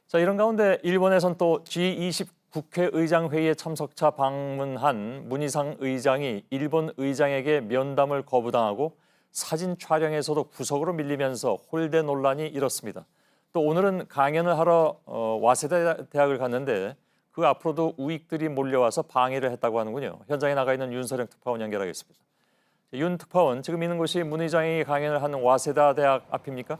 자, 이런 가운데 일본에선 또 G20 국회의장 회의에 참석차 방문한 문희상 의장이 일본 의장에게 면담을 거부당하고 사진 촬영에서도 구석으로 밀리면서 홀대 논란이 일었습니다. 또 오늘은 강연을 하러 와세다 대학을 갔는데 그 앞으로도 우익들이 몰려와서 방해를 했다고 하는군요. 현장에 나가 있는 윤서령 특파원 연결하겠습니다. 윤 특파원, 지금 있는 곳이 문 의장이 강연을 하는 와세다 대학 앞입니까?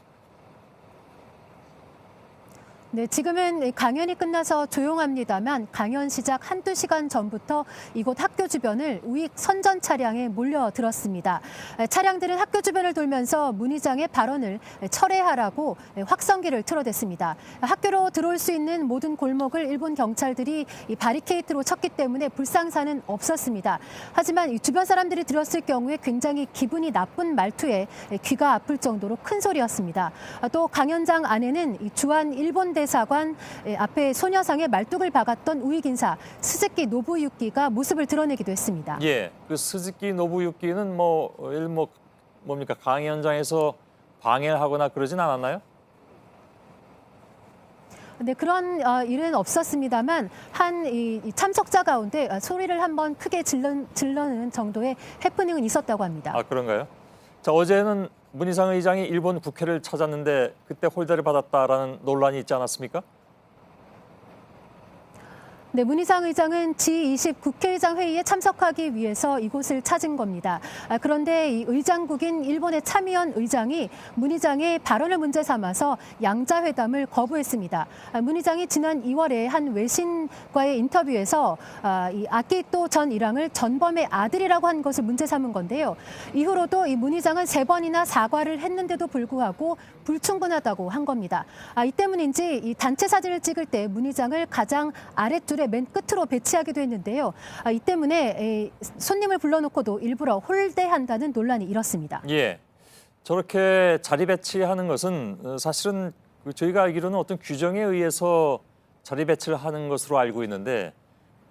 네, 지금은 강연이 끝나서 조용합니다만 강연 시작 한두 시간 전부터 이곳 학교 주변을 우익 선전 차량에 몰려들었습니다. 차량들은 학교 주변을 돌면서 문 의장의 발언을 철회하라고 확성기를 틀어댔습니다. 학교로 들어올 수 있는 모든 골목을 일본 경찰들이 이 바리케이트로 쳤기 때문에 불상사는 없었습니다. 하지만 이 주변 사람들이 들었을 경우에 굉장히 기분이 나쁜 말투에 귀가 아플 정도로 큰 소리였습니다. 또 강연장 안에는 이 주한 일본 대사관 앞에 소녀상에 말뚝을 박았던 우익 인사 스즈키 노부유키가 모습을 드러내기도 했습니다. 예, 그 스즈키 노부유키는 뭡니까 강연장에서 방해를 하거나 그러진 않았나요? 네, 그런 일은 없었습니다만 이 참석자 가운데 소리를 한번 크게 질러는 정도의 해프닝은 있었다고 합니다. 아, 그런가요? 자, 어제는 문희상 의장이 일본 국회를 찾았는데 그때 홀대를 받았다라는 논란이 있지 않았습니까? 네, 문희상 의장은 G20 국회의장 회의에 참석하기 위해서 이곳을 찾은 겁니다. 그런데 이 의장국인 일본의 참의원 의장이 문 의장의 발언을 문제 삼아서 양자회담을 거부했습니다. 문 의장이 지난 2월에 한 외신과의 인터뷰에서 이 아키히토 전 일왕을 전범의 아들이라고 한 것을 문제 삼은 건데요. 이후로도 이 문 의장은 3번이나 사과를 했는데도 불구하고 불충분하다고 한 겁니다. 이 때문인지 이 단체 사진을 찍을 때 문 의장을 가장 아랫줄에 맨 끝으로 배치하기도 했는데요. 이 때문에 손님을 불러놓고도 일부러 홀대한다는 논란이 일었습니다. 예, 저렇게 자리 배치하는 것은 사실은 저희가 알기로는 어떤 규정에 의해서 자리 배치를 하는 것으로 알고 있는데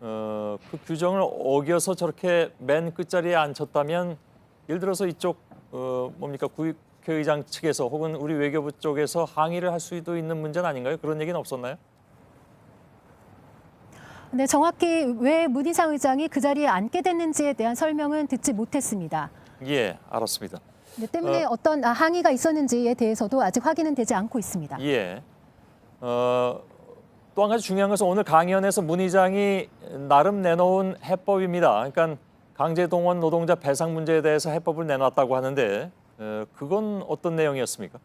그 규정을 어겨서 저렇게 맨 끝자리에 앉혔다면 예를 들어서 이쪽 국회의장 측에서 혹은 우리 외교부 쪽에서 항의를 할 수도 있는 문제는 아닌가요? 그런 얘기는 없었나요? 네, 정확히 왜 문희상 의장이 그 자리에 앉게 됐는지에 대한 설명은 듣지 못했습니다. 예, 알았습니다. 네, 때문에 어떤 항의가 있었는지에 대해서도 아직 확인은 되지 않고 있습니다. 예. 또 한 가지 중요한 것은 오늘 강연에서 문 의장이 나름 내놓은 해법입니다. 그러니까 강제동원 노동자 배상 문제에 대해서 해법을 내놨다고 하는데 그건 어떤 내용이었습니까?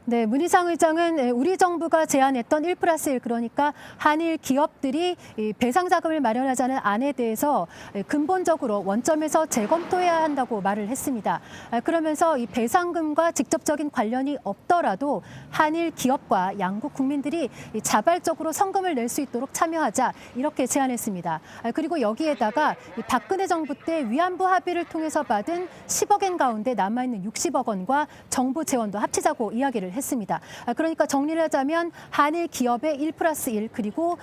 네, 문희상 의장은 우리 정부가 제안했던 1+1 그러니까 한일 기업들이 배상 자금을 마련하자는 안에 대해서 근본적으로 원점에서 재검토해야 한다고 말을 했습니다. 그러면서 이 배상금과 직접적인 관련이 없더라도 한일 기업과 양국 국민들이 자발적으로 성금을 낼 수 있도록 참여하자 이렇게 제안했습니다. 그리고 여기에다가 박근혜 정부 때 위안부 합의를 통해서 받은 10억엔 가운데 남아있는 60억 원과 정부 재원도 합치자고 이야기를 했습니다. 그러니까 정리를 하자면 한일 기업의 1+1 그리고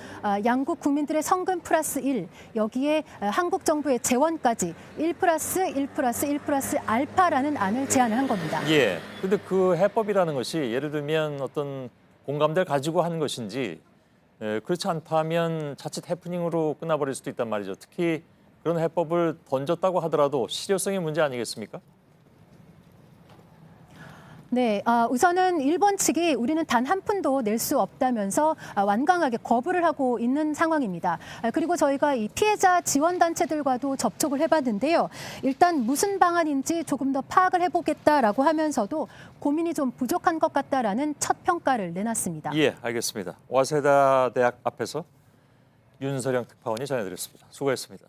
양국 국민들의 성금 +1 여기에 한국 정부의 재원까지 1+1+1+ 알파라는 안을 제안을 한 겁니다. 예. 근데 그 해법이라는 것이 예를 들면 어떤 공감대를 가지고 하는 것인지 그렇지 않다면 자칫 해프닝으로 끝나버릴 수도 있단 말이죠. 특히 그런 해법을 던졌다고 하더라도 실효성의 문제 아니겠습니까? 네, 우선은 일본 측이 우리는 단 한 푼도 낼 수 없다면서 완강하게 거부를 하고 있는 상황입니다. 그리고 저희가 이 피해자 지원단체들과도 접촉을 해봤는데요. 일단 무슨 방안인지 조금 더 파악을 해보겠다라고 하면서도 고민이 좀 부족한 것 같다라는 첫 평가를 내놨습니다. 예, 알겠습니다. 와세다 대학 앞에서 윤서령 특파원이 전해드렸습니다. 수고했습니다.